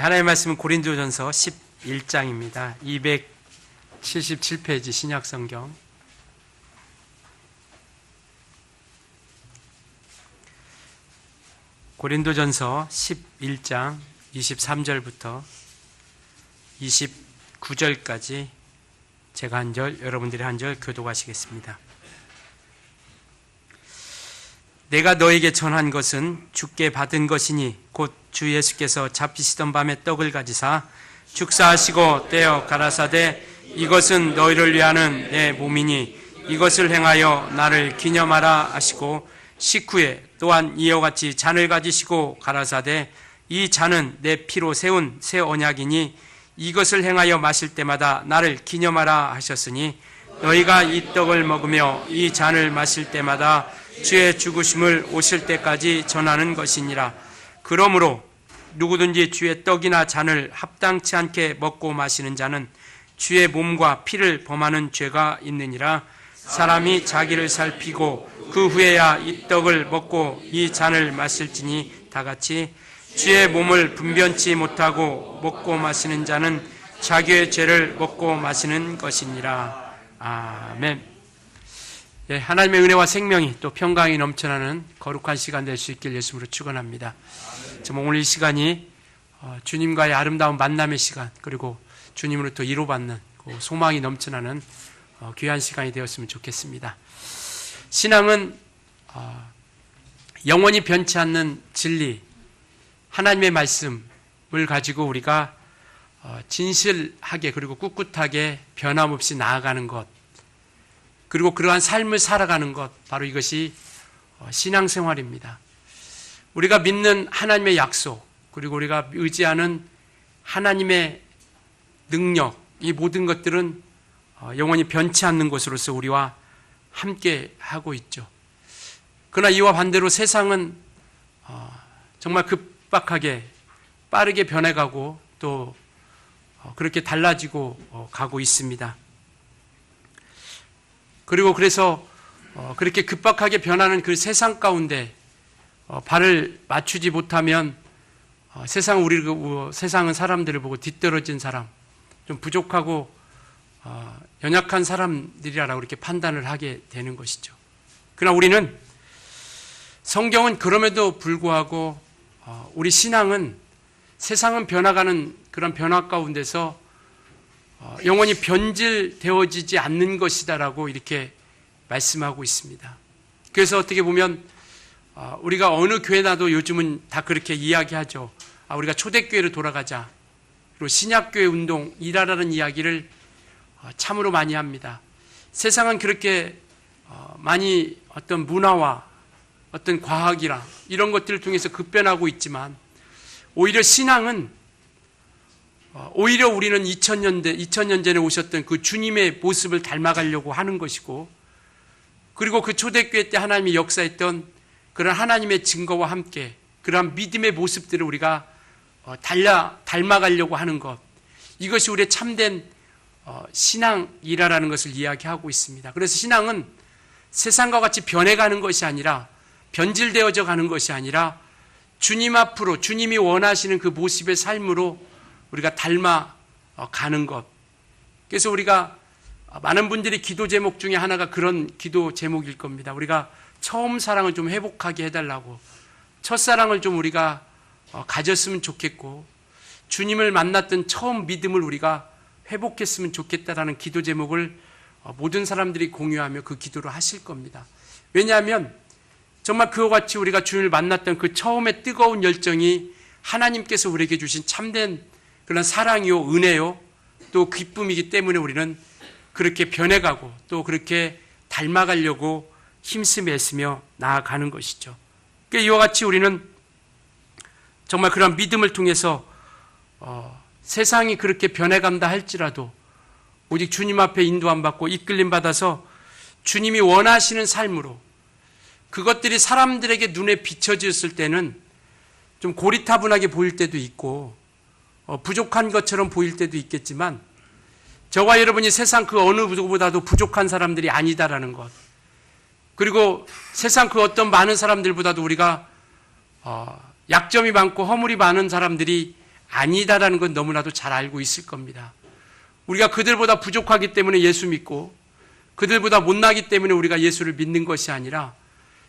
하나님의 말씀은 고린도전서 11장입니다. 277페이지 신약성경. 고린도전서 11장 23절부터 29절까지 제가 한 절, 여러분들이 한 절 교독하시겠습니다. 내가 너에게 전한 것은 주께 받은 것이니 곧 주 예수께서 잡히시던 밤에 떡을 가지사 축사하시고 떼어 가라사대 이것은 너희를 위하는 내 몸이니 이것을 행하여 나를 기념하라 하시고 식후에 또한 이와 같이 잔을 가지시고 가라사대 이 잔은 내 피로 세운 새 언약이니 이것을 행하여 마실 때마다 나를 기념하라 하셨으니 너희가 이 떡을 먹으며 이 잔을 마실 때마다 주의 죽으심을 오실 때까지 전하는 것이니라. 그러므로 누구든지 주의 떡이나 잔을 합당치 않게 먹고 마시는 자는 주의 몸과 피를 범하는 죄가 있느니라. 사람이 자기를 살피고 그 후에야 이 떡을 먹고 이 잔을 마실지니 다같이 주의 몸을 분변치 못하고 먹고 마시는 자는 자기의 죄를 먹고 마시는 것이니라. 아멘. 예, 하나님의 은혜와 생명이 또 평강이 넘쳐나는 거룩한 시간 될 수 있길 예수님으로 축원합니다. 정말 오늘 이 시간이 주님과의 아름다운 만남의 시간, 그리고 주님으로부터 위로받는 소망이 넘쳐나는 귀한 시간이 되었으면 좋겠습니다. 신앙은 영원히 변치 않는 진리, 하나님의 말씀을 가지고 우리가 진실하게 그리고 꿋꿋하게 변함없이 나아가는 것, 그리고 그러한 삶을 살아가는 것, 바로 이것이 신앙생활입니다. 우리가 믿는 하나님의 약속, 그리고 우리가 의지하는 하나님의 능력, 이 모든 것들은 영원히 변치 않는 것으로서 우리와 함께 하고 있죠. 그러나 이와 반대로 세상은 정말 급박하게 빠르게 변해가고 또 그렇게 달라지고 가고 있습니다. 그리고 그래서 그렇게 급박하게 변하는 그 세상 가운데 발을 맞추지 못하면 세상은 사람들을 보고 뒤떨어진 사람, 좀 부족하고 연약한 사람들이라고 이렇게 판단을 하게 되는 것이죠. 그러나 우리는, 성경은 그럼에도 불구하고 우리 신앙은 세상은 변화가는 그런 변화 가운데서 영원히 변질되어지지 않는 것이다라고 이렇게 말씀하고 있습니다. 그래서 어떻게 보면 우리가 어느 교회 나도 요즘은 다 그렇게 이야기하죠. 우리가 초대교회로 돌아가자, 그리고 신약교회 운동 일하라는 이야기를 참으로 많이 합니다. 세상은 그렇게 많이 어떤 문화와 어떤 과학이랑 이런 것들을 통해서 급변하고 있지만, 오히려 신앙은 오히려 우리는 2000년 전에 오셨던 그 주님의 모습을 닮아가려고 하는 것이고, 그리고 그 초대교회 때 하나님이 역사했던 그런 하나님의 증거와 함께 그러한 믿음의 모습들을 우리가 닮아가려고 하는 것, 이것이 우리의 참된 신앙이라는 것을 이야기하고 있습니다. 그래서 신앙은 세상과 같이 변해가는 것이 아니라, 변질되어져 가는 것이 아니라 주님 앞으로, 주님이 원하시는 그 모습의 삶으로 우리가 닮아가는 것. 그래서 우리가 많은 분들이 기도 제목 중에 하나가 그런 기도 제목일 겁니다. 우리가 처음 사랑을 좀 회복하게 해달라고, 첫사랑을 좀 우리가 가졌으면 좋겠고, 주님을 만났던 처음 믿음을 우리가 회복했으면 좋겠다라는 기도 제목을 모든 사람들이 공유하며 그 기도를 하실 겁니다. 왜냐하면 정말 그와 같이 우리가 주님을 만났던 그 처음의 뜨거운 열정이 하나님께서 우리에게 주신 참된 그런 사랑이요, 은혜요, 또 기쁨이기 때문에 우리는 그렇게 변해가고 또 그렇게 닮아가려고 힘쓰며 애쓰며 나아가는 것이죠. 그러니까 이와 같이 우리는 정말 그런 믿음을 통해서 세상이 그렇게 변해간다 할지라도 오직 주님 앞에 인도함 받고 이끌림 받아서 주님이 원하시는 삶으로, 그것들이 사람들에게 눈에 비춰졌을 때는 좀 고리타분하게 보일 때도 있고 부족한 것처럼 보일 때도 있겠지만, 저와 여러분이 세상 그 어느 누구보다도 부족한 사람들이 아니다라는 것, 그리고 세상 그 어떤 많은 사람들보다도 우리가 약점이 많고 허물이 많은 사람들이 아니다라는 건 너무나도 잘 알고 있을 겁니다. 우리가 그들보다 부족하기 때문에 예수 믿고 그들보다 못나기 때문에 우리가 예수를 믿는 것이 아니라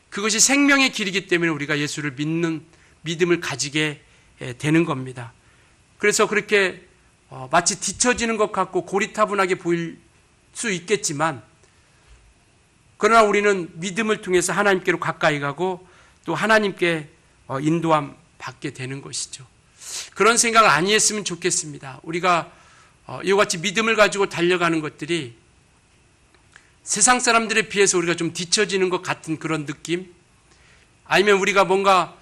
그것이 생명의 길이기 때문에 우리가 예수를 믿는 믿음을 가지게 되는 겁니다. 그래서 그렇게 마치 뒤처지는 것 같고 고리타분하게 보일 수 있겠지만 그러나 우리는 믿음을 통해서 하나님께로 가까이 가고 또 하나님께 인도함 받게 되는 것이죠. 그런 생각을 아니 했으면 좋겠습니다. 우리가 이와 같이 믿음을 가지고 달려가는 것들이 세상 사람들에 비해서 우리가 좀 뒤처지는 것 같은 그런 느낌, 아니면 우리가 뭔가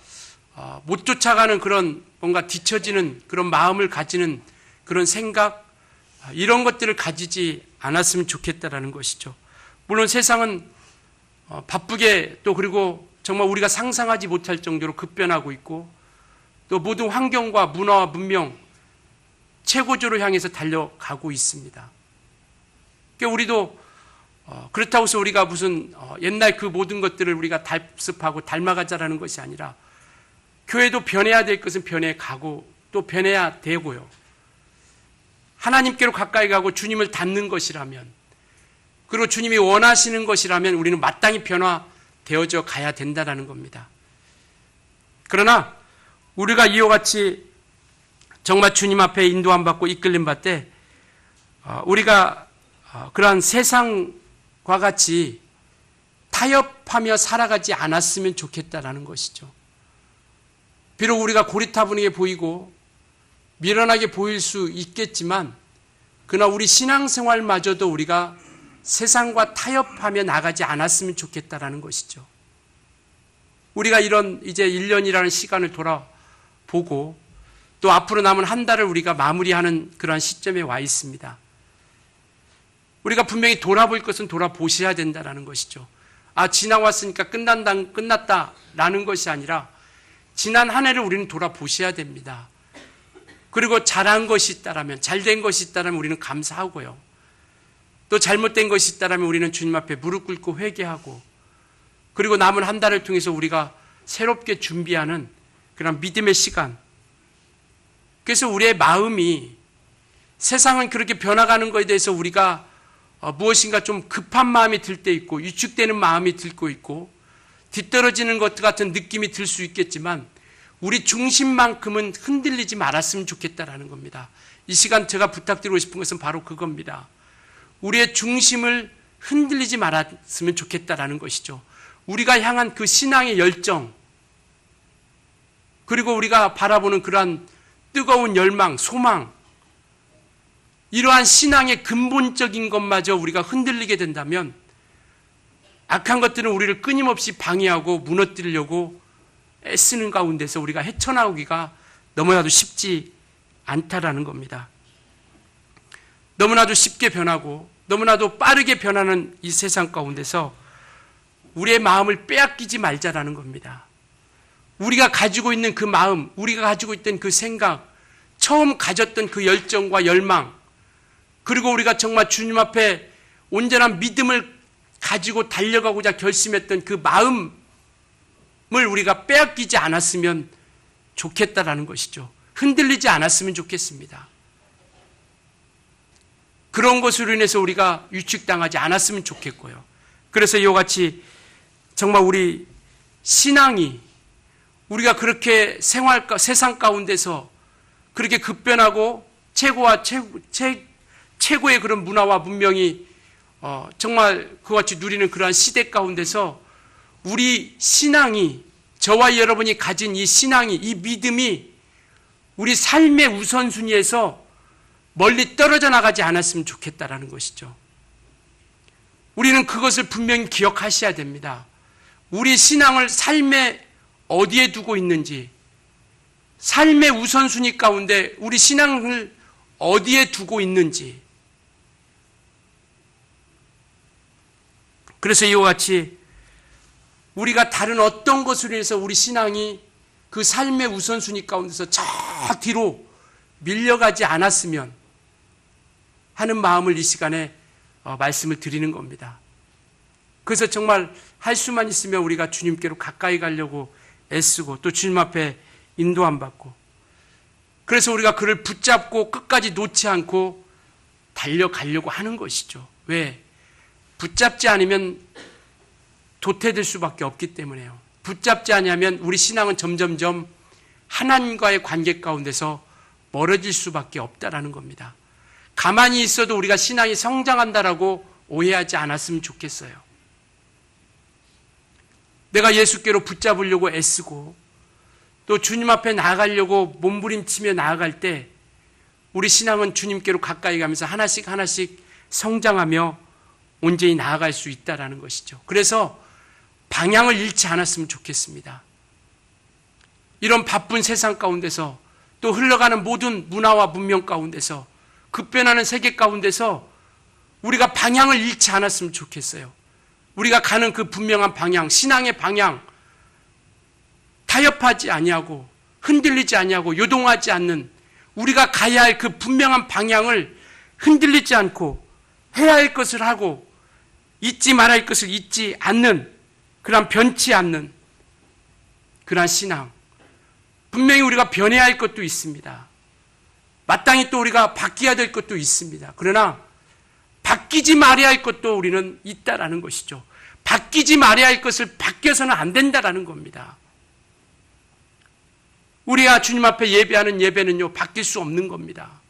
못 쫓아가는 그런 뭔가 뒤처지는 그런 마음을 가지는 그런 생각, 이런 것들을 가지지 않았으면 좋겠다라는 것이죠. 물론 세상은 바쁘게 또 그리고 정말 우리가 상상하지 못할 정도로 급변하고 있고 또 모든 환경과 문화와 문명 최고조로 향해서 달려가고 있습니다. 그러니까 우리도 그렇다고 해서 우리가 무슨 옛날 그 모든 것들을 우리가 답습하고 닮아가자라는 것이 아니라 교회도 변해야 될 것은 변해가고 또 변해야 되고요. 하나님께로 가까이 가고 주님을 닮는 것이라면 그리고 주님이 원하시는 것이라면 우리는 마땅히 변화되어져 가야 된다는 겁니다. 그러나 우리가 이와 같이 정말 주님 앞에 인도함 받고 이끌림 받되 우리가 그러한 세상과 같이 타협하며 살아가지 않았으면 좋겠다라는 것이죠. 비록 우리가 고리타분하게 보이고 미련하게 보일 수 있겠지만 그러나 우리 신앙생활마저도 우리가 세상과 타협하며 나가지 않았으면 좋겠다라는 것이죠. 우리가 이런 이제 1년이라는 시간을 돌아보고 또 앞으로 남은 한 달을 우리가 마무리하는 그러한 시점에 와 있습니다. 우리가 분명히 돌아볼 것은 돌아보셔야 된다는 것이죠. 지나왔으니까 끝났다라는 것이 아니라 지난 한 해를 우리는 돌아보셔야 됩니다. 그리고 잘한 것이 있다라면, 잘된 것이 있다라면 우리는 감사하고요. 또 잘못된 것이 있다라면 우리는 주님 앞에 무릎 꿇고 회개하고 그리고 남은 한 달을 통해서 우리가 새롭게 준비하는 그런 믿음의 시간. 그래서 우리의 마음이 세상은 그렇게 변화가는 것에 대해서 우리가 무엇인가 좀 급한 마음이 들 때 있고 위축되는 마음이 들고 있고 뒤떨어지는 것 같은 느낌이 들 수 있겠지만 우리 중심만큼은 흔들리지 말았으면 좋겠다라는 겁니다. 이 시간 제가 부탁드리고 싶은 것은 바로 그겁니다. 우리의 중심을 흔들리지 말았으면 좋겠다라는 것이죠. 우리가 향한 그 신앙의 열정 그리고 우리가 바라보는 그러한 뜨거운 열망, 소망 이러한 신앙의 근본적인 것마저 우리가 흔들리게 된다면 악한 것들은 우리를 끊임없이 방해하고 무너뜨리려고 애쓰는 가운데서 우리가 헤쳐나오기가 너무나도 쉽지 않다라는 겁니다. 너무나도 쉽게 변하고 너무나도 빠르게 변하는 이 세상 가운데서 우리의 마음을 빼앗기지 말자라는 겁니다. 우리가 가지고 있는 그 마음, 우리가 가지고 있던 그 생각, 처음 가졌던 그 열정과 열망, 그리고 우리가 정말 주님 앞에 온전한 믿음을 가지고 달려가고자 결심했던 그 마음을 우리가 빼앗기지 않았으면 좋겠다라는 것이죠. 흔들리지 않았으면 좋겠습니다. 그런 것으로 인해서 우리가 위축당하지 않았으면 좋겠고요. 그래서 이와 같이 정말 우리 신앙이 우리가 그렇게 세상 가운데서 그렇게 급변하고 최고의 그런 문화와 문명이 정말 그와 같이 누리는 그러한 시대 가운데서 우리 신앙이 저와 여러분이 가진 이 신앙이 이 믿음이 우리 삶의 우선순위에서 멀리 떨어져 나가지 않았으면 좋겠다라는 것이죠. 우리는 그것을 분명히 기억하셔야 됩니다. 우리 신앙을 삶의 어디에 두고 있는지, 삶의 우선순위 가운데 우리 신앙을 어디에 두고 있는지. 그래서 이와 같이 우리가 다른 어떤 것으로 인해서 우리 신앙이 그 삶의 우선순위 가운데서 저 뒤로 밀려가지 않았으면 하는 마음을 이 시간에 말씀을 드리는 겁니다. 그래서 정말 할 수만 있으면 우리가 주님께로 가까이 가려고 애쓰고 또 주님 앞에 인도함 받고 그래서 우리가 그를 붙잡고 끝까지 놓지 않고 달려가려고 하는 것이죠. 왜? 붙잡지 않으면 도태될 수밖에 없기 때문에요. 붙잡지 않으면 우리 신앙은 점점점 하나님과의 관계 가운데서 멀어질 수밖에 없다라는 겁니다. 가만히 있어도 우리가 신앙이 성장한다라고 오해하지 않았으면 좋겠어요. 내가 예수께로 붙잡으려고 애쓰고 또 주님 앞에 나아가려고 몸부림치며 나아갈 때 우리 신앙은 주님께로 가까이 가면서 하나씩 하나씩 성장하며 온전히 나아갈 수 있다는 것이죠. 그래서 방향을 잃지 않았으면 좋겠습니다. 이런 바쁜 세상 가운데서 또 흘러가는 모든 문화와 문명 가운데서 급변하는 세계 가운데서 우리가 방향을 잃지 않았으면 좋겠어요. 우리가 가는 그 분명한 방향, 신앙의 방향, 타협하지 아니하고 흔들리지 아니하고 요동하지 않는 우리가 가야 할 그 분명한 방향을 흔들리지 않고 해야 할 것을 하고 잊지 말아야 할 것을 잊지 않는 그러한 변치 않는 그러한 신앙. 분명히 우리가 변해야 할 것도 있습니다. 마땅히 또 우리가 바뀌어야 될 것도 있습니다. 그러나 바뀌지 말아야 할 것도 우리는 있다라는 것이죠. 바뀌지 말아야 할 것을 바뀌어서는 안 된다라는 겁니다. 우리가 주님 앞에 예배하는 예배는요, 바뀔 수 없는 겁니다.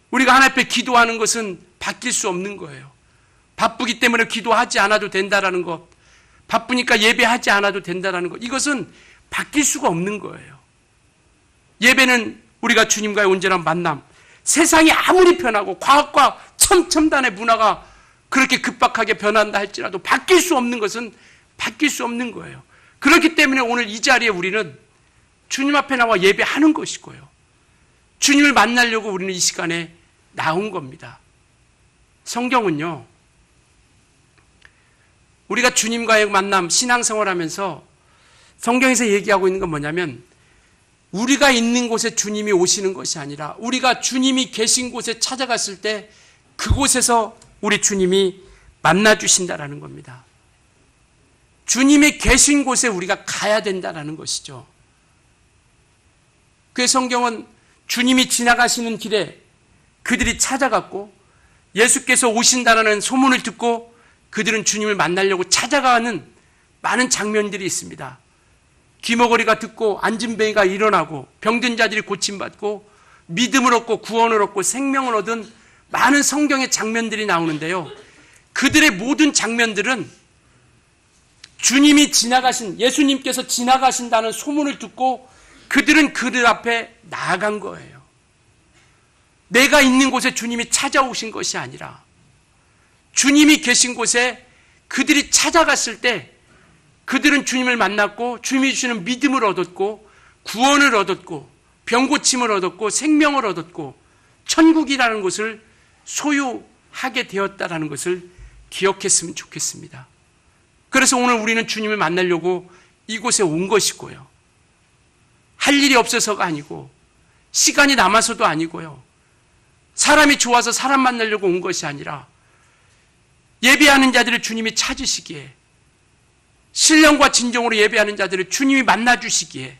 우리가 하나님 앞에 기도하는 것은 바뀔 수 없는 거예요. 바쁘기 때문에 기도하지 않아도 된다라는 것, 바쁘니까 예배하지 않아도 된다라는 것, 이것은 바뀔 수가 없는 거예요. 예배는 우리가 주님과의 온전한 만남, 세상이 아무리 변하고 과학과 첨단의 문화가 그렇게 급박하게 변한다 할지라도 바뀔 수 없는 것은 바뀔 수 없는 거예요. 그렇기 때문에 오늘 이 자리에 우리는 주님 앞에 나와 예배하는 것이고요. 주님을 만나려고 우리는 이 시간에 나온 겁니다. 성경은요, 우리가 주님과의 만남, 신앙생활하면서 성경에서 얘기하고 있는 건 뭐냐면 우리가 있는 곳에 주님이 오시는 것이 아니라 우리가 주님이 계신 곳에 찾아갔을 때 그곳에서 우리 주님이 만나주신다라는 겁니다. 주님이 계신 곳에 우리가 가야 된다라는 것이죠. 그래서 성경은 주님이 지나가시는 길에 그들이 찾아갔고 예수께서 오신다라는 소문을 듣고 그들은 주님을 만나려고 찾아가는 많은 장면들이 있습니다. 귀머거리가 듣고 안진뱅이가 일어나고 병든 자들이 고침받고 믿음을 얻고 구원을 얻고 생명을 얻은 많은 성경의 장면들이 나오는데요. 그들의 모든 장면들은 주님이 지나가신, 예수님께서 지나가신다는 소문을 듣고 그들은 그들 앞에 나아간 거예요. 내가 있는 곳에 주님이 찾아오신 것이 아니라 주님이 계신 곳에 그들이 찾아갔을 때 그들은 주님을 만났고 주님이 주시는 믿음을 얻었고 구원을 얻었고 병고침을 얻었고 생명을 얻었고 천국이라는 것을 소유하게 되었다라는 것을 기억했으면 좋겠습니다. 그래서 오늘 우리는 주님을 만나려고 이곳에 온 것이고요. 할 일이 없어서가 아니고 시간이 남아서도 아니고요. 사람이 좋아서 사람 만나려고 온 것이 아니라 예배하는 자들을 주님이 찾으시기에 신령과 진정으로 예배하는 자들을 주님이 만나주시기에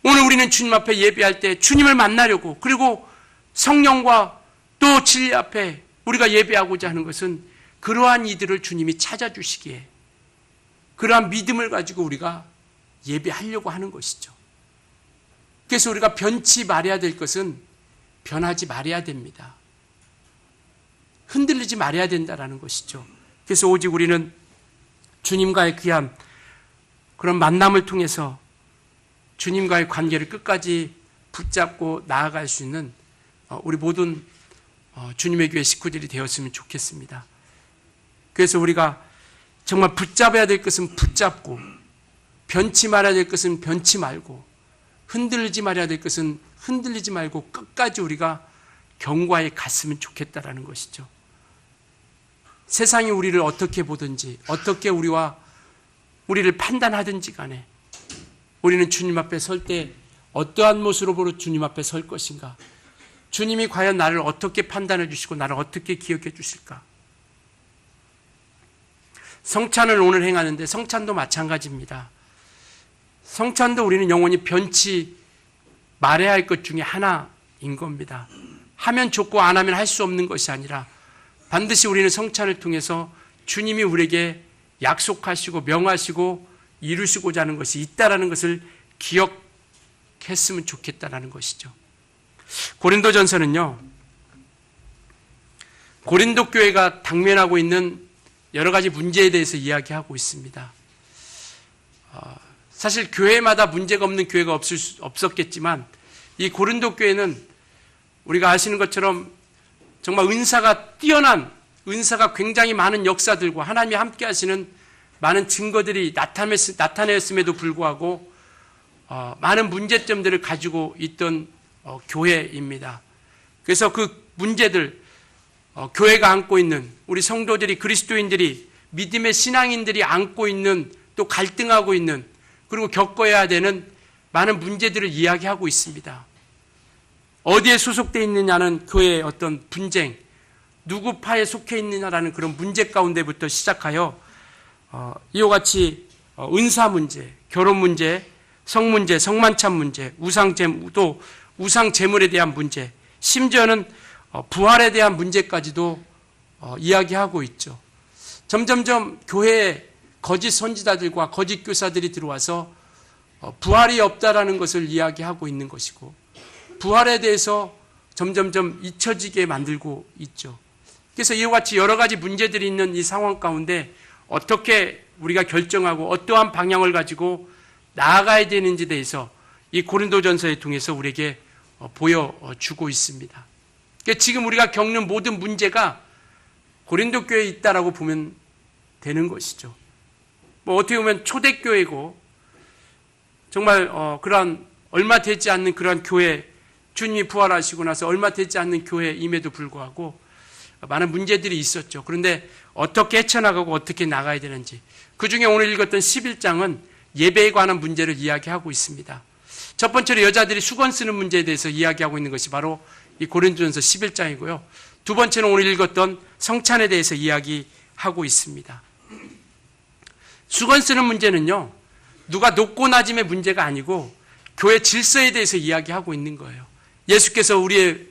오늘 우리는 주님 앞에 예배할 때 주님을 만나려고 그리고 성령과 또 진리 앞에 우리가 예배하고자 하는 것은 그러한 이들을 주님이 찾아주시기에 그러한 믿음을 가지고 우리가 예배하려고 하는 것이죠. 그래서 우리가 변치 말아야 될 것은 변하지 말아야 됩니다. 흔들리지 말아야 된다는 것이죠. 그래서 오직 우리는 주님과의 귀한 그런 만남을 통해서 주님과의 관계를 끝까지 붙잡고 나아갈 수 있는 우리 모든 주님의 교회 식구들이 되었으면 좋겠습니다. 그래서 우리가 정말 붙잡아야 될 것은 붙잡고 변치 말아야 될 것은 변치 말고 흔들리지 말아야 될 것은 흔들리지 말고 끝까지 우리가 경과에 갔으면 좋겠다라는 것이죠. 세상이 우리를 어떻게 보든지 어떻게 우리를 판단하든지 간에 우리는 주님 앞에 설 때 어떠한 모습으로 주님 앞에 설 것인가? 주님이 과연 나를 어떻게 판단해 주시고 나를 어떻게 기억해 주실까? 성찬을 오늘 행하는데 성찬도 마찬가지입니다. 성찬도 우리는 영원히 변치 말해야 할 것 중에 하나인 겁니다. 하면 좋고 안 하면 할 수 없는 것이 아니라 반드시 우리는 성찬을 통해서 주님이 우리에게 약속하시고 명하시고 이루시고자 하는 것이 있다라는 것을 기억했으면 좋겠다라는 것이죠. 고린도전서는요, 고린도 교회가 당면하고 있는 여러 가지 문제에 대해서 이야기하고 있습니다. 사실 교회마다 문제가 없는 교회가 없었겠지만 이 고린도 교회는 우리가 아시는 것처럼 정말 은사가 뛰어난, 은사가 굉장히 많은 역사들과 하나님이 함께 하시는 많은 증거들이 나타냈음에도 불구하고 많은 문제점들을 가지고 있던 교회입니다. 그래서 그 문제들, 교회가 안고 있는, 우리 성도들이, 그리스도인들이, 믿음의 신앙인들이 안고 있는, 또 갈등하고 있는, 그리고 겪어야 되는 많은 문제들을 이야기하고 있습니다. 어디에 소속되어 있느냐는 교회의 어떤 분쟁, 누구 파에 속해 있느냐라는 그런 문제 가운데부터 시작하여 이와 같이 은사 문제, 결혼 문제, 성 문제, 성만찬 문제, 또 우상 제물에 대한 문제, 심지어는 부활에 대한 문제까지도 이야기하고 있죠. 점점점 교회에 거짓 선지자들과 거짓 교사들이 들어와서 부활이 없다라는 것을 이야기하고 있는 것이고, 부활에 대해서 점점점 잊혀지게 만들고 있죠. 그래서 이와 같이 여러 가지 문제들이 있는 이 상황 가운데 어떻게 우리가 결정하고 어떠한 방향을 가지고 나아가야 되는지에 대해서 이 고린도전서를 통해서 우리에게 보여주고 있습니다. 그러니까 지금 우리가 겪는 모든 문제가 고린도 교회에 있다라고 보면 되는 것이죠. 어떻게 보면 초대교회고 정말 그러한 얼마 되지 않는 그러한 교회, 주님이 부활하시고 나서 얼마 되지 않는 교회임에도 불구하고 많은 문제들이 있었죠. 그런데 어떻게 헤쳐나가고 어떻게 나가야 되는지, 그중에 오늘 읽었던 11장은 예배에 관한 문제를 이야기하고 있습니다. 첫 번째로 여자들이 수건 쓰는 문제에 대해서 이야기하고 있는 것이 바로 이 고린도전서 11장이고요. 두 번째는 오늘 읽었던 성찬에 대해서 이야기하고 있습니다. 수건 쓰는 문제는요, 누가 높고 낮음의 문제가 아니고 교회 질서에 대해서 이야기하고 있는 거예요. 예수께서 우리의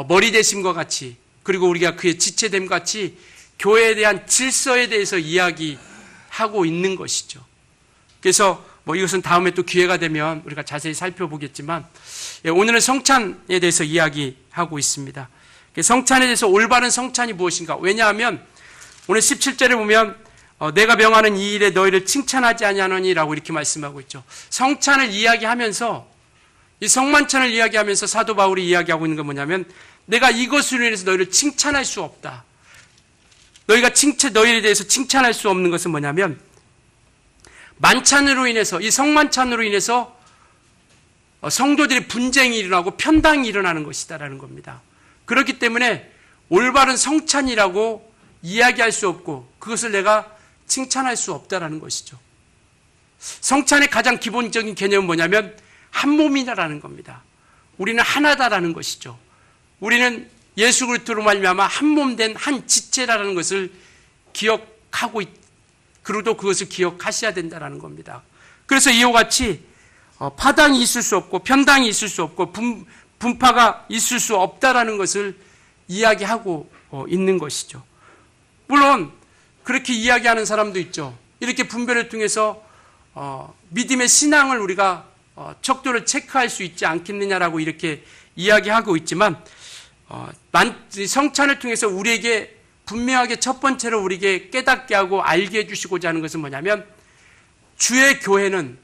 머리 되심과 같이, 그리고 우리가 그의 지체됨 같이 교회에 대한 질서에 대해서 이야기하고 있는 것이죠. 그래서 이것은 다음에 또 기회가 되면 우리가 자세히 살펴보겠지만, 오늘은 성찬에 대해서 이야기하고 있습니다. 성찬에 대해서 올바른 성찬이 무엇인가? 왜냐하면 오늘 17절에 보면 내가 명하는 이 일에 너희를 칭찬하지 아니하노니라고 이렇게 말씀하고 있죠. 성찬을 이야기하면서, 이 성만찬을 이야기하면서 사도 바울이 이야기하고 있는 건 뭐냐면, 내가 이것으로 인해서 너희를 칭찬할 수 없다. 너희에 대해서 칭찬할 수 없는 것은 뭐냐면, 만찬으로 인해서, 이 성만찬으로 인해서 성도들의 분쟁이 일어나고 편당이 일어나는 것이다라는 겁니다. 그렇기 때문에 올바른 성찬이라고 이야기할 수 없고 그것을 내가 칭찬할 수 없다라는 것이죠. 성찬의 가장 기본적인 개념은 뭐냐면 한 몸이다라는 겁니다. 우리는 하나다라는 것이죠. 우리는 예수 그리스도로 말미암아 한 몸 된 한 지체라는 것을 기억하고 그리고 그것을 기억하셔야 된다라는 겁니다. 그래서 이와 같이 파당이 있을 수 없고 편당이 있을 수 없고 분파가 있을 수 없다라는 것을 이야기하고 있는 것이죠. 물론 그렇게 이야기하는 사람도 있죠. 이렇게 분별을 통해서 믿음의 신앙을 우리가 척도를 체크할 수 있지 않겠느냐라고 이렇게 이야기하고 있지만, 성찬을 통해서 우리에게 분명하게 첫 번째로 우리에게 깨닫게 하고 알게 해주시고자 하는 것은 뭐냐면, 주의 교회는,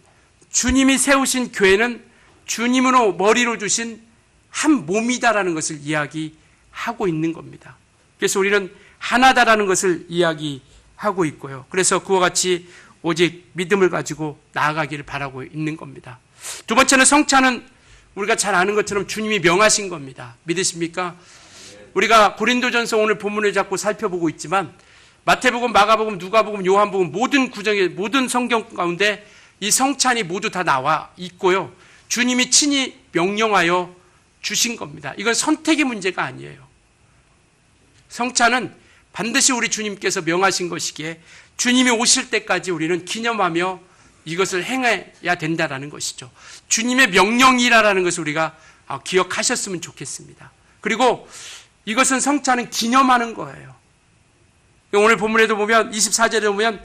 주님이 세우신 교회는 주님으로 머리로 주신 한 몸이다라는 것을 이야기하고 있는 겁니다. 그래서 우리는 하나다라는 것을 이야기하고 있고요. 그래서 그와 같이 오직 믿음을 가지고 나아가기를 바라고 있는 겁니다. 두 번째는 성찬은 우리가 잘 아는 것처럼 주님이 명하신 겁니다. 믿으십니까? 우리가 고린도전서 오늘 본문을 자꾸 살펴보고 있지만 마태복음, 마가복음, 누가복음, 요한복음 모든 구정의 모든 성경 가운데 이 성찬이 모두 다 나와 있고요. 주님이 친히 명령하여 주신 겁니다. 이건 선택의 문제가 아니에요. 성찬은 반드시 우리 주님께서 명하신 것이기에 주님이 오실 때까지 우리는 기념하며 이것을 행해야 된다라는 것이죠. 주님의 명령이라는 것을 우리가 기억하셨으면 좋겠습니다. 그리고 이것은 성찬은 기념하는 거예요. 오늘 본문에도 보면 24절에 보면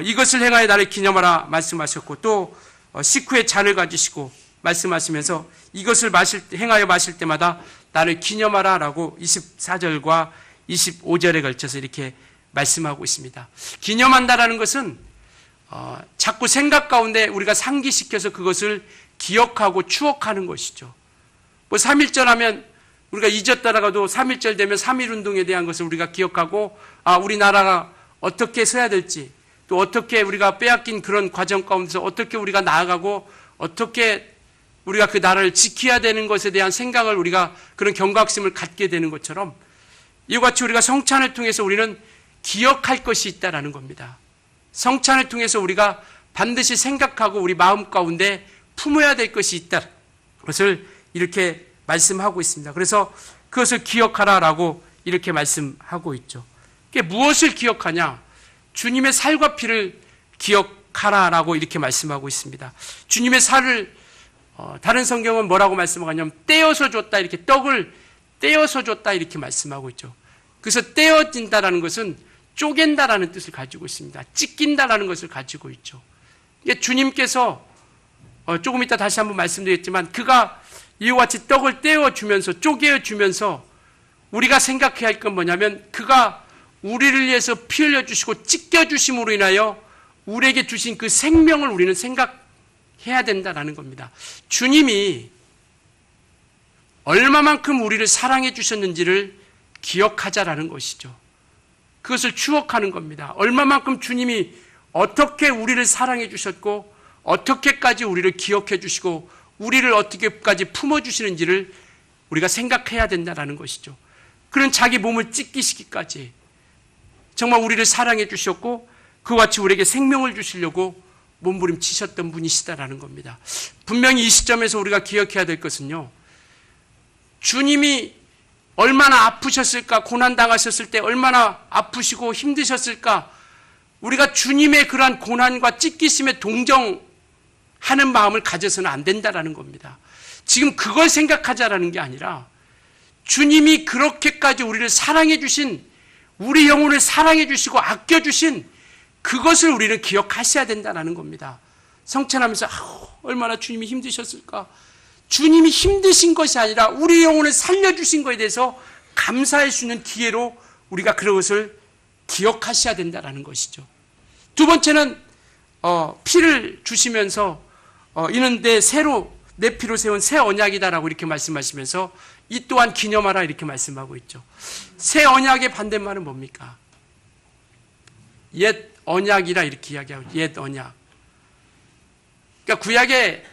이것을 행하여 나를 기념하라 말씀하셨고, 또 식후에 잔을 가지시고 말씀하시면서 이것을 행하여 마실 때마다 나를 기념하라 라고 24절과 25절에 걸쳐서 이렇게 말씀하고 있습니다. 기념한다라는 것은 자꾸 생각 가운데 우리가 상기시켜서 그것을 기억하고 추억하는 것이죠. 뭐 3.1절 하면 우리가 잊었다라도 3.1절 되면 3.1운동에 대한 것을 우리가 기억하고, 우리나라가 어떻게 서야 될지, 또 어떻게 우리가 빼앗긴 그런 과정 가운데서 어떻게 우리가 나아가고 어떻게 우리가 그 나라를 지켜야 되는 것에 대한 생각을, 우리가 그런 경각심을 갖게 되는 것처럼 이와 같이 우리가 성찬을 통해서 우리는 기억할 것이 있다라는 겁니다. 성찬을 통해서 우리가 반드시 생각하고 우리 마음 가운데 품어야 될 것이 있다는 것을 이렇게 말씀하고 있습니다. 그래서 그것을 기억하라라고 이렇게 말씀하고 있죠. 그게 무엇을 기억하냐? 주님의 살과 피를 기억하라라고 이렇게 말씀하고 있습니다. 주님의 살을 다른 성경은 뭐라고 말씀하냐면 떼어서 줬다, 이렇게 떡을 떼어서 줬다 이렇게 말씀하고 있죠. 그래서 떼어진다라는 것은 쪼갠다라는 뜻을 가지고 있습니다. 찢긴다라는 것을 가지고 있죠. 이게 주님께서 조금 이따 다시 한번 말씀드리겠지만 그가 이와 같이 떡을 떼어주면서 쪼개어주면서 우리가 생각해야 할 건 뭐냐면 그가 우리를 위해서 피 흘려주시고 찢겨주심으로 인하여 우리에게 주신 그 생명을 우리는 생각해야 된다는 겁니다. 주님이 얼마만큼 우리를 사랑해 주셨는지를 기억하자라는 것이죠. 그것을 추억하는 겁니다. 얼마만큼 주님이 어떻게 우리를 사랑해 주셨고 어떻게까지 우리를 기억해 주시고 우리를 어떻게까지 품어주시는지를 우리가 생각해야 된다는 것이죠. 그런 자기 몸을 찢기시기까지 정말 우리를 사랑해 주셨고 그와 같이 우리에게 생명을 주시려고 몸부림치셨던 분이시다라는 겁니다. 분명히 이 시점에서 우리가 기억해야 될 것은요, 주님이 얼마나 아프셨을까, 고난당하셨을 때 얼마나 아프시고 힘드셨을까, 우리가 주님의 그러한 고난과 찢기심에 동정하는 마음을 가져서는 안 된다라는 겁니다. 지금 그걸 생각하자라는 게 아니라 주님이 그렇게까지 우리를 사랑해 주신, 우리 영혼을 사랑해 주시고 아껴 주신 그것을 우리는 기억하셔야 된다는 겁니다. 성찬하면서 얼마나 주님이 힘드셨을까. 주님이 힘드신 것이 아니라 우리 영혼을 살려주신 것에 대해서 감사할 수 있는 기회로 우리가 그것을 기억하셔야 된다는 것이죠. 두 번째는 피를 주시면서 이는 내 피로 세운 새 언약이다라고 이렇게 말씀하시면서 이 또한 기념하라 이렇게 말씀하고 있죠. 새 언약의 반대말은 뭡니까? 옛 언약이라 이렇게 이야기하고, 옛 언약. 그러니까 구약에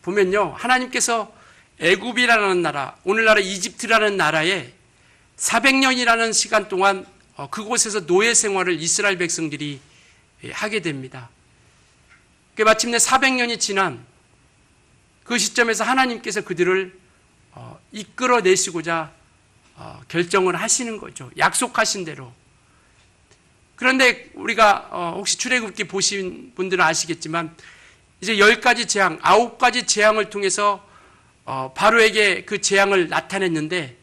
보면요, 하나님께서 애굽이라는 나라, 오늘날의 이집트라는 나라에 400년이라는 시간 동안 그곳에서 노예 생활을 이스라엘 백성들이 하게 됩니다. 마침내 400년이 지난 그 시점에서 하나님께서 그들을 이끌어내시고자 결정을 하시는 거죠. 약속하신 대로. 그런데 우리가 혹시 출애굽기 보신 분들은 아시겠지만 이제 10가지 재앙, 9가지 재앙을 통해서 바로에게 그 재앙을 나타냈는데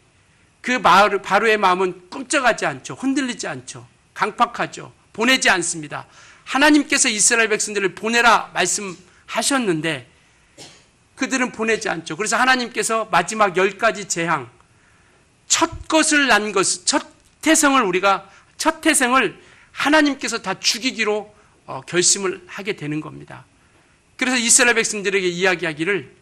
그 바로의 마음은 꿈쩍하지 않죠. 흔들리지 않죠. 강팍하죠. 보내지 않습니다. 하나님께서 이스라엘 백성들을 보내라 말씀하셨는데 그들은 보내지 않죠. 그래서 하나님께서 마지막 10가지 재앙, 첫 태생을 하나님께서 다 죽이기로 결심을 하게 되는 겁니다. 그래서 이스라엘 백성들에게 이야기하기를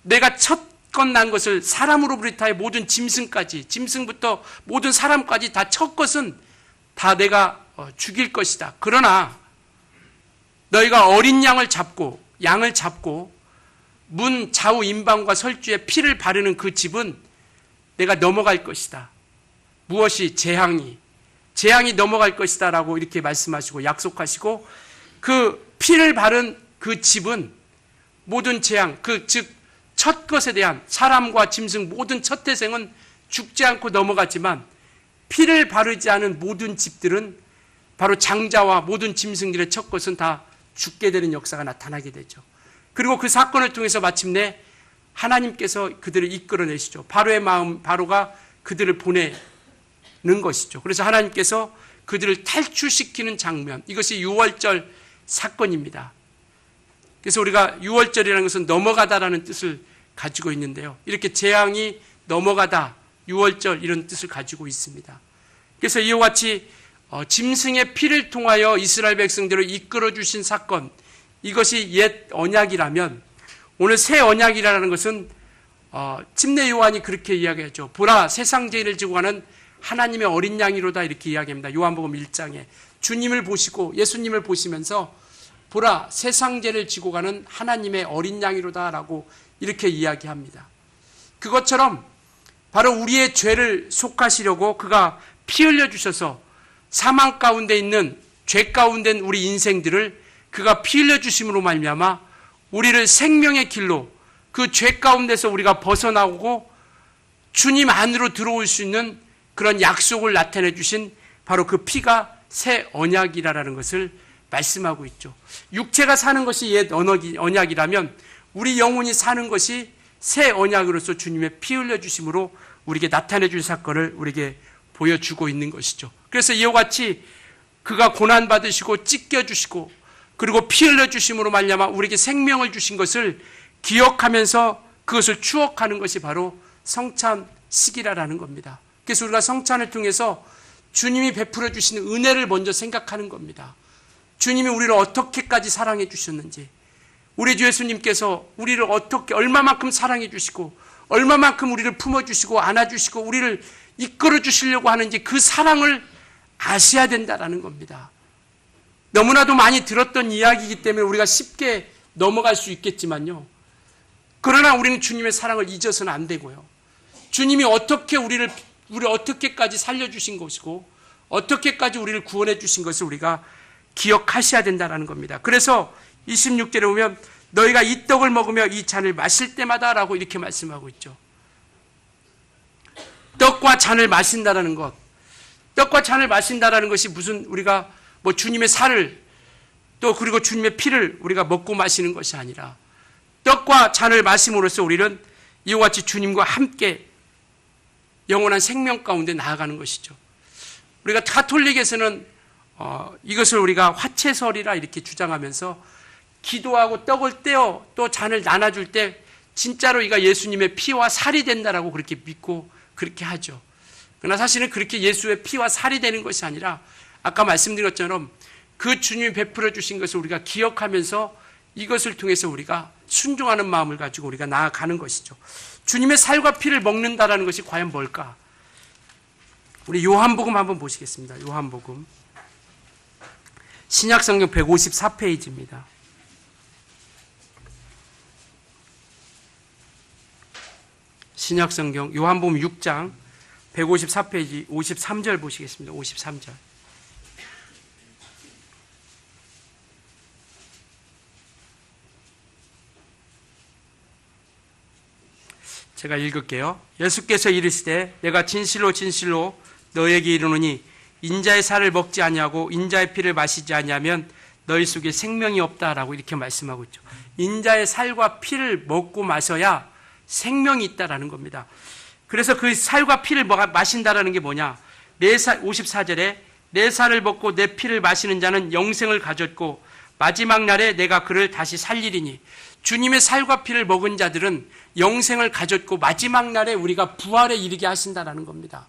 내가 첫 건 난 것을 사람으로 부리타의 모든 짐승부터 모든 사람까지 다 첫 것은 다 내가 죽일 것이다. 그러나 너희가 어린 양을 잡고 문 좌우 임방과 설주에 피를 바르는 그 집은 내가 넘어갈 것이다. 무엇이? 재앙이 넘어갈 것이다 라고 이렇게 말씀하시고 약속하시고 그 피를 바른 그 집은 모든 재앙, 즉 첫 것에 대한 사람과 짐승 모든 첫 태생은 죽지 않고 넘어갔지만 피를 바르지 않은 모든 집들은 바로 장자와 모든 짐승들의 첫 것은 다 죽게 되는 역사가 나타나게 되죠. 그리고 그 사건을 통해서 마침내 하나님께서 그들을 이끌어내시죠. 바로의 마음, 바로가 그들을 보내는 것이죠. 그래서 하나님께서 그들을 탈출시키는 장면, 이것이 유월절 사건입니다. 그래서 우리가 유월절이라는 것은 넘어가다라는 뜻을 가지고 있는데요. 이렇게 재앙이 넘어가다, 유월절 이런 뜻을 가지고 있습니다. 그래서 이와 같이 짐승의 피를 통하여 이스라엘 백성들을 이끌어 주신 사건, 이것이 옛 언약이라면 오늘 새 언약이라는 것은 침례 요한이 그렇게 이야기하죠. 보라, 세상 죄를 지고 가는 하나님의 어린 양이로다, 이렇게 이야기합니다. 요한복음 1장에 주님을 보시고 예수님을 보시면서 보라, 세상 죄를 지고 가는 하나님의 어린 양이로다라고 이렇게 이야기합니다. 그것처럼 바로 우리의 죄를 속하시려고 그가 피 흘려 주셔서 사망 가운데 있는 죄 가운데 있는 우리 인생들을 그가 피 흘려 주심으로 말미암아 우리를 생명의 길로, 그 죄 가운데서 우리가 벗어나오고 주님 안으로 들어올 수 있는 그런 약속을 나타내 주신 바로 그 피가 새 언약이라는 것을 말씀하고 있죠. 육체가 사는 것이 옛 언약이라면 우리 영혼이 사는 것이 새 언약으로서 주님의 피 흘려 주심으로 우리에게 나타내 준 사건을 우리에게 보여주고 있는 것이죠. 그래서 이와 같이 그가 고난 받으시고 찢겨 주시고 그리고 피 흘려 주심으로 말미암아 우리에게 생명을 주신 것을 기억하면서 그것을 추억하는 것이 바로 성찬식이라는 겁니다. 그래서 우리가 성찬을 통해서 주님이 베풀어 주시는 은혜를 먼저 생각하는 겁니다. 주님이 우리를 어떻게까지 사랑해 주셨는지, 우리 주 예수님께서 우리를 어떻게 얼마만큼 사랑해 주시고 얼마만큼 우리를 품어 주시고 안아 주시고 우리를 이끌어 주시려고 하는지 그 사랑을 아셔야 된다라는 겁니다. 너무나도 많이 들었던 이야기이기 때문에 우리가 쉽게 넘어갈 수 있겠지만요. 그러나 우리는 주님의 사랑을 잊어서는 안 되고요. 주님이 어떻게 우리를 어떻게까지 살려주신 것이고 어떻게까지 우리를 구원해 주신 것을 우리가 기억하셔야 된다는 겁니다. 그래서 26절에 보면 너희가 이 떡을 먹으며 이 잔을 마실 때마다 라고 이렇게 말씀하고 있죠. 떡과 잔을 마신다라는 것, 떡과 잔을 마신다라는 것이 무슨 우리가 뭐 주님의 살을 또 그리고 주님의 피를 우리가 먹고 마시는 것이 아니라 떡과 잔을 마심으로써 우리는 이와 같이 주님과 함께 영원한 생명 가운데 나아가는 것이죠. 우리가 가톨릭에서는 이것을 우리가 화채설이라 이렇게 주장하면서 기도하고 떡을 떼어 또 잔을 나눠줄 때 진짜로 이가 예수님의 피와 살이 된다라고 그렇게 믿고 그렇게 하죠. 그러나 사실은 그렇게 예수의 피와 살이 되는 것이 아니라 아까 말씀드린 것처럼 그 주님이 베풀어 주신 것을 우리가 기억하면서 이것을 통해서 우리가 순종하는 마음을 가지고 우리가 나아가는 것이죠. 주님의 살과 피를 먹는다라는 것이 과연 뭘까? 우리 요한복음 한번 보시겠습니다. 요한복음 신약성경 154페이지입니다. 신약성경 요한복음 6장 154페이지 53절 보시겠습니다. 53절. 제가 읽을게요. 예수께서 이르시되 내가 진실로 진실로 너에게 이르노니 인자의 살을 먹지 아니하고 인자의 피를 마시지 아니하면 너희 속에 생명이 없다라고 이렇게 말씀하고 있죠. 인자의 살과 피를 먹고 마셔야 생명이 있다라는 겁니다. 그래서 그 살과 피를 마신다라는 게 뭐냐? 54절에 내 살을 먹고 내 피를 마시는 자는 영생을 가졌고 마지막 날에 내가 그를 다시 살리리니, 주님의 살과 피를 먹은 자들은 영생을 가졌고 마지막 날에 우리가 부활에 이르게 하신다라는 겁니다.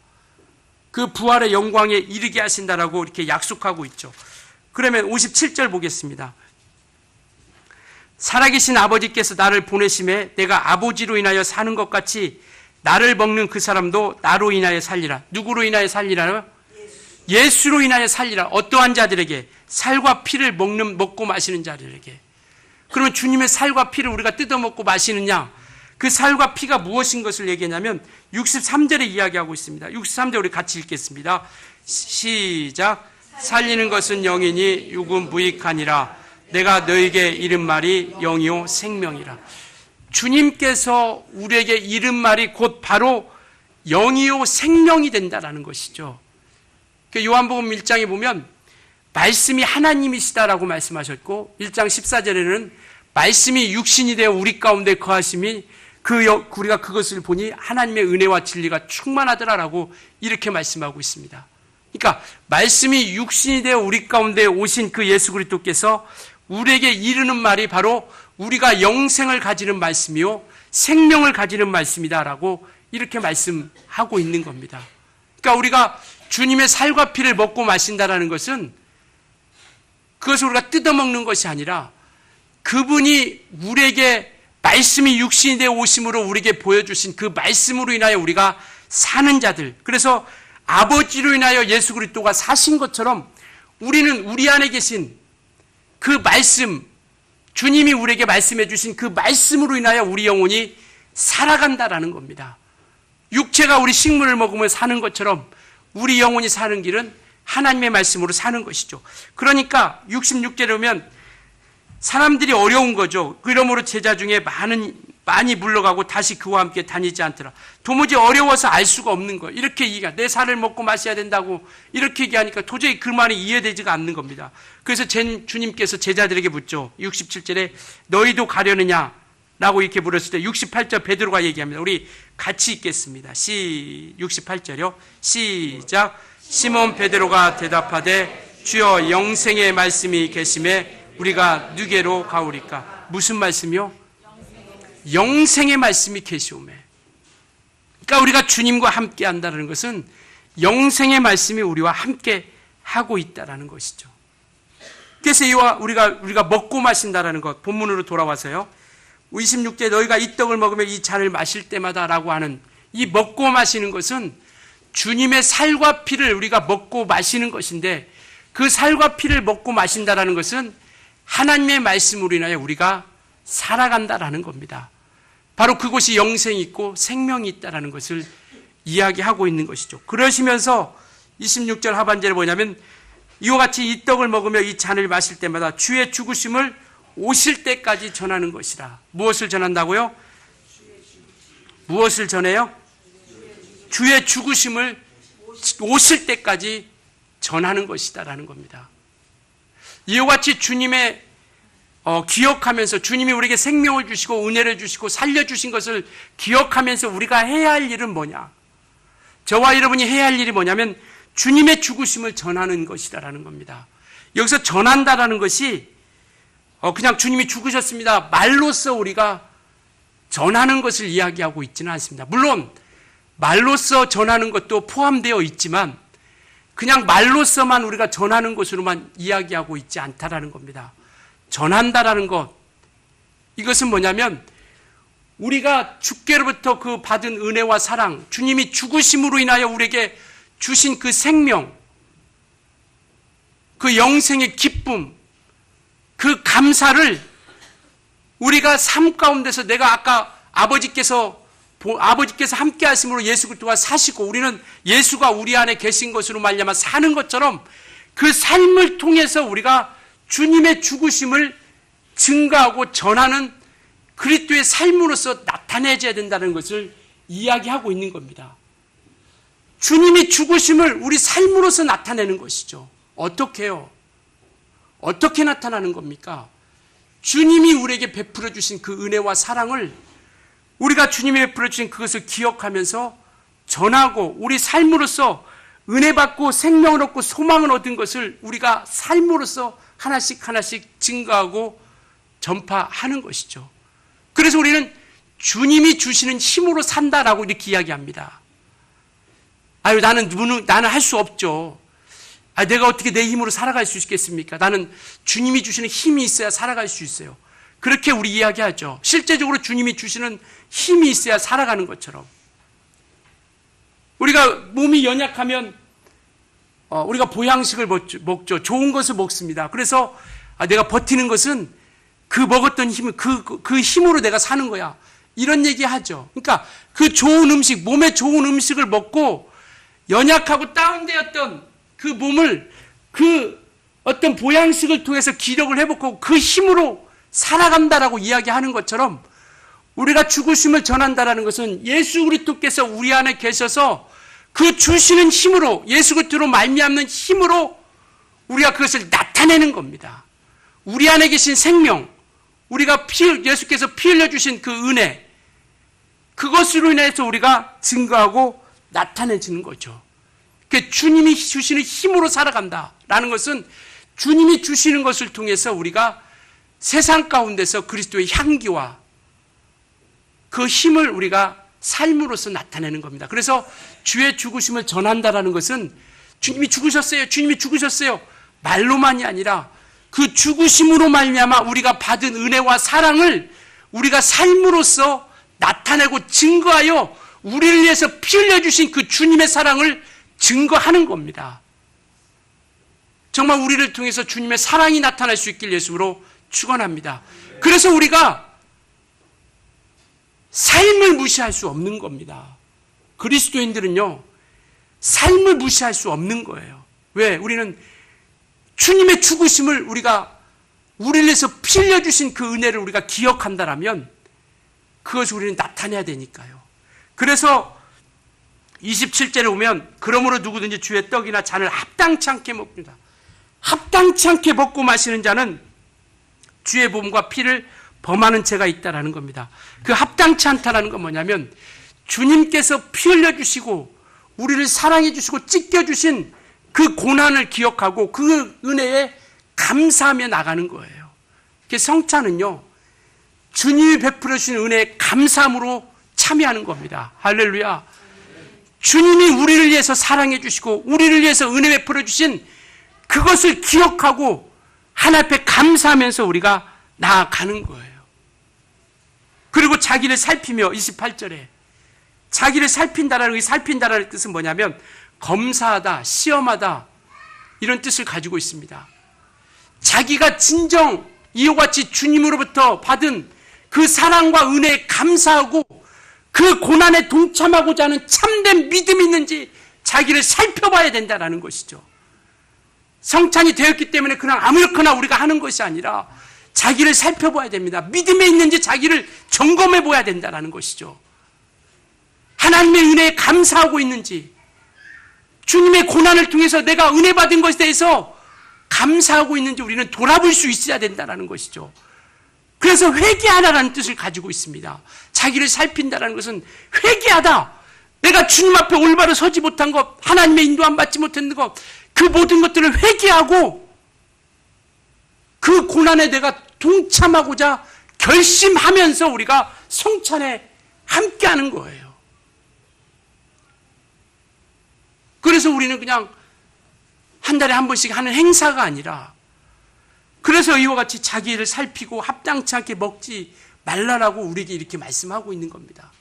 그 부활의 영광에 이르게 하신다라고 이렇게 약속하고 있죠. 그러면 57절 보겠습니다. 살아계신 아버지께서 나를 보내심에 내가 아버지로 인하여 사는 것 같이 나를 먹는 그 사람도 나로 인하여 살리라. 누구로 인하여 살리라요? 예수로 인하여 살리라. 어떠한 자들에게? 살과 피를 먹고 마시는 자들에게. 그러면 주님의 살과 피를 우리가 뜯어먹고 마시느냐? 그 살과 피가 무엇인 것을 얘기하냐면 63절에 이야기하고 있습니다. 63절 우리 같이 읽겠습니다. 시작. 살리는 것은 영이니 육은 무익하니라. 내가 너에게 이른 말이 영이요 생명이라. 주님께서 우리에게 이른 말이 곧 바로 영이요 생명이 된다라는 것이죠. 요한복음 1장에 보면 말씀이 하나님이시다라고 말씀하셨고 1장 14절에는 말씀이 육신이 되어 우리 가운데 거하심이 우리가 그것을 보니 하나님의 은혜와 진리가 충만하더라라고 이렇게 말씀하고 있습니다. 그러니까 말씀이 육신이 되어 우리 가운데 오신 그 예수 그리스도께서 우리에게 이르는 말이 바로 우리가 영생을 가지는 말씀이요 생명을 가지는 말씀이다라고 이렇게 말씀하고 있는 겁니다. 그러니까 우리가 주님의 살과 피를 먹고 마신다라는 것은 그것을 우리가 뜯어먹는 것이 아니라 그분이 우리에게 말씀이 육신이 되어 오심으로 우리에게 보여주신 그 말씀으로 인하여 우리가 사는 자들, 그래서 아버지로 인하여 예수 그리스도가 사신 것처럼 우리는 우리 안에 계신 그 말씀, 주님이 우리에게 말씀해 주신 그 말씀으로 인하여 우리 영혼이 살아간다라는 겁니다. 육체가 우리 식물을 먹으며 사는 것처럼 우리 영혼이 사는 길은 하나님의 말씀으로 사는 것이죠. 그러니까 66절에 보면 사람들이 어려운 거죠. 그러므로 제자 중에 많이 물러가고 다시 그와 함께 다니지 않더라. 도무지 어려워서 알 수가 없는 거예요. 이렇게 얘기가 내 살을 먹고 마셔야 된다고 이렇게 얘기하니까 도저히 그 말이 이해되지가 않는 겁니다. 그래서 주님께서 제자들에게 묻죠. 67절에 너희도 가려느냐? 라고 이렇게 물었을 때 68절 베드로가 얘기합니다. 우리 같이 읽겠습니다. 68절이요. 시작. 시몬 베드로가 대답하되 주여 영생의 말씀이 계심에 우리가 누게로 가오리까? 무슨 말씀이요? 영생의 말씀이 계시오매. 그러니까 우리가 주님과 함께 한다는 것은 영생의 말씀이 우리와 함께 하고 있다는 것이죠. 그래서 우리가 먹고 마신다는 것, 본문으로 돌아와서요. 26절 너희가 이 떡을 먹으며 이 잔을 마실 때마다 라고 하는 이 먹고 마시는 것은 주님의 살과 피를 우리가 먹고 마시는 것인데 그 살과 피를 먹고 마신다는 것은 하나님의 말씀으로 인하여 우리가 살아간다라는 겁니다. 바로 그곳이 영생이 있고 생명이 있다는 것을 이야기하고 있는 것이죠. 그러시면서 26절 하반절에 뭐냐면 이와 같이 이 떡을 먹으며 이 잔을 마실 때마다 주의 죽으심을 오실 때까지 전하는 것이라. 무엇을 전한다고요? 무엇을 전해요? 주의 죽으심을 오실 때까지 전하는 것이다라는 겁니다. 이와 같이 주님의 기억하면서 주님이 우리에게 생명을 주시고 은혜를 주시고 살려주신 것을 기억하면서 우리가 해야 할 일은 뭐냐? 저와 여러분이 해야 할 일이 뭐냐면 주님의 죽으심을 전하는 것이다라는 겁니다. 여기서 전한다라는 것이 그냥 주님이 죽으셨습니다. 말로써 우리가 전하는 것을 이야기하고 있지는 않습니다. 물론 말로써 전하는 것도 포함되어 있지만 그냥 말로써만 우리가 전하는 것으로만 이야기하고 있지 않다라는 겁니다. 전한다라는 것, 이것은 뭐냐면 우리가 주께로부터 그 받은 은혜와 사랑, 주님이 죽으심으로 인하여 우리에게 주신 그 생명, 그 영생의 기쁨, 그 감사를 우리가 삶 가운데서 내가 아까 아버지께서 함께 하심으로 예수 그리스도가 사시고 우리는 예수가 우리 안에 계신 것으로 말미암아 사는 것처럼 그 삶을 통해서 우리가 주님의 죽으심을 증거하고 전하는 그리스도의 삶으로서 나타내줘야 된다는 것을 이야기하고 있는 겁니다. 주님이 죽으심을 우리 삶으로서 나타내는 것이죠. 어떻게 해요? 어떻게 나타나는 겁니까? 주님이 우리에게 베풀어 주신 그 은혜와 사랑을 우리가 주님이 베풀어 주신 그것을 기억하면서 전하고 우리 삶으로서 은혜 받고 생명을 얻고 소망을 얻은 것을 우리가 삶으로서 하나씩 증거하고 전파하는 것이죠. 그래서 우리는 주님이 주시는 힘으로 산다라고 이렇게 이야기합니다. 나는 할 수 없죠. 내가 어떻게 내 힘으로 살아갈 수 있겠습니까? 나는 주님이 주시는 힘이 있어야 살아갈 수 있어요. 그렇게 우리 이야기하죠. 실제적으로 주님이 주시는 힘이 있어야 살아가는 것처럼. 우리가 몸이 연약하면 우리가 보양식을 먹죠. 좋은 것을 먹습니다. 그래서 내가 버티는 것은 그 먹었던 힘을 그 힘으로 내가 사는 거야. 이런 얘기 하죠. 그러니까 그 좋은 음식, 몸에 좋은 음식을 먹고 연약하고 다운되었던 그 몸을 그 어떤 보양식을 통해서 기력을 회복하고 그 힘으로 살아간다라고 이야기하는 것처럼 우리가 죽으심을 전한다라는 것은 예수 그리스도께서 우리 안에 계셔서 그 주시는 힘으로 예수 그리스도로 말미암는 힘으로 우리가 그것을 나타내는 겁니다. 우리 안에 계신 생명, 우리가 예수께서 피 흘려주신 그 은혜, 그것으로 인해서 우리가 증거하고 나타내지는 거죠. 주님이 주시는 힘으로 살아간다라는 것은 주님이 주시는 것을 통해서 우리가 세상 가운데서 그리스도의 향기와 그 힘을 우리가 삶으로서 나타내는 겁니다. 그래서 주의 죽으심을 전한다라는 것은 주님이 죽으셨어요. 주님이 죽으셨어요. 말로만이 아니라 그 죽으심으로 말미암아 우리가 받은 은혜와 사랑을 우리가 삶으로서 나타내고 증거하여 우리를 위해서 피 흘려주신 그 주님의 사랑을 증거하는 겁니다. 정말 우리를 통해서 주님의 사랑이 나타날 수 있길 예수로 축원합니다. 그래서 우리가 삶을 무시할 수 없는 겁니다. 그리스도인들은요, 삶을 무시할 수 없는 거예요. 왜? 우리는 주님의 죽으심을 우리를 위해서 피 흘려주신 그 은혜를 우리가 기억한다라면 그것을 우리는 나타내야 되니까요. 그래서 27절에 보면 그러므로 누구든지 주의 떡이나 잔을 합당치 않게 먹습니다. 합당치 않게 먹고 마시는 자는 주의 몸과 피를 범하는 죄가 있다라는 겁니다. 그 합당치 않다라는 건 뭐냐면 주님께서 피 흘려주시고 우리를 사랑해 주시고 찢겨주신 그 고난을 기억하고 그 은혜에 감사하며 나가는 거예요. 성찬은요, 주님이 베풀어 주신 은혜에 감사함으로 참여하는 겁니다. 할렐루야. 주님이 우리를 위해서 사랑해 주시고 우리를 위해서 은혜 베풀어 주신 그것을 기억하고 하나님 앞에 감사하면서 우리가 나아가는 거예요. 그리고 자기를 살피며 28절에 자기를 살핀다라는 뜻은 뭐냐면 검사하다, 시험하다 이런 뜻을 가지고 있습니다. 자기가 진정 이와 같이 주님으로부터 받은 그 사랑과 은혜에 감사하고 그 고난에 동참하고자 하는 참된 믿음이 있는지 자기를 살펴봐야 된다는 것이죠. 성찬이 되었기 때문에 그냥 아무렇거나 우리가 하는 것이 아니라 자기를 살펴봐야 됩니다. 믿음에 있는지 자기를 점검해 봐야 된다는 것이죠. 하나님의 은혜에 감사하고 있는지, 주님의 고난을 통해서 내가 은혜 받은 것에 대해서 감사하고 있는지 우리는 돌아볼 수 있어야 된다는 것이죠. 그래서 회개하라는 뜻을 가지고 있습니다. 자기를 살핀다는 것은 회개하다. 내가 주님 앞에 올바로 서지 못한 것, 하나님의 인도함 받지 못했는 것, 그 모든 것들을 회개하고 그 고난에 내가 동참하고자 결심하면서 우리가 성찬에 함께하는 거예요. 그래서 우리는 그냥 한 달에 한 번씩 하는 행사가 아니라, 그래서 이와 같이 자기를 살피고 합당치 않게 먹지 말라라고 우리에게 이렇게 말씀하고 있는 겁니다.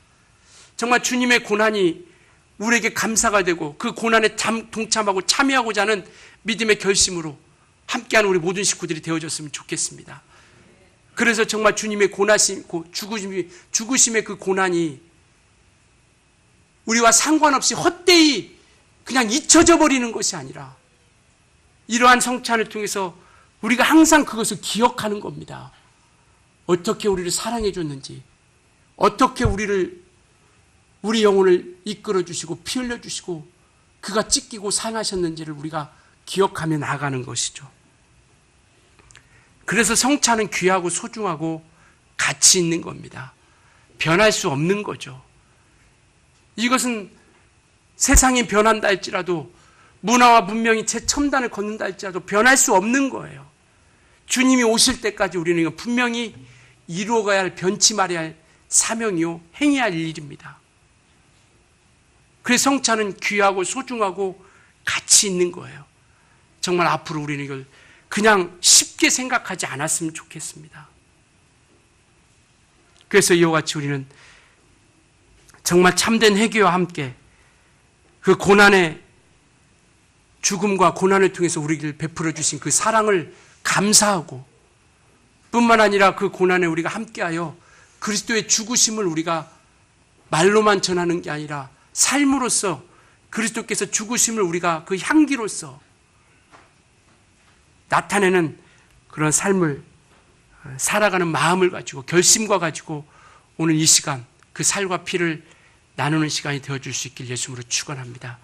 정말 주님의 고난이 우리에게 감사가 되고 그 고난에 동참하고 참여하고자 하는 믿음의 결심으로 함께하는 우리 모든 식구들이 되어졌으면 좋겠습니다. 그래서 정말 주님의 죽으심의 그 고난이 우리와 상관없이 헛되이 그냥 잊혀져 버리는 것이 아니라 이러한 성찬을 통해서 우리가 항상 그것을 기억하는 겁니다. 어떻게 우리를 사랑해 줬는지, 어떻게 우리 영혼을 이끌어 주시고 피 흘려 주시고 그가 찢기고 상하셨는지를 우리가 기억하며 나아가는 것이죠. 그래서 성찬은 귀하고 소중하고 가치 있는 겁니다. 변할 수 없는 거죠. 이것은 세상이 변한다 할지라도, 문화와 문명이 최첨단을 걷는다 할지라도 변할 수 없는 거예요. 주님이 오실 때까지 우리는 이거 분명히 이루어가야 할, 변치 말아야 할 사명이요, 행해야 할 일입니다. 그래서 성찬은 귀하고 소중하고 가치 있는 거예요. 정말 앞으로 우리는 이걸 그냥 쉽게 생각하지 않았으면 좋겠습니다. 그래서 이와 같이 우리는 정말 참된 회개와 함께 그 고난의 죽음과 고난을 통해서 우리를 베풀어 주신 그 사랑을 감사하고, 뿐만 아니라 그 고난에 우리가 함께하여 그리스도의 죽으심을 우리가 말로만 전하는 게 아니라 삶으로서 그리스도께서 죽으심을 우리가 그 향기로서 나타내는 그런 삶을 살아가는 마음을 가지고, 결심과 가지고 오늘 이 시간 그 살과 피를 나누는 시간이 되어줄 수 있길 예수님으로 축원합니다.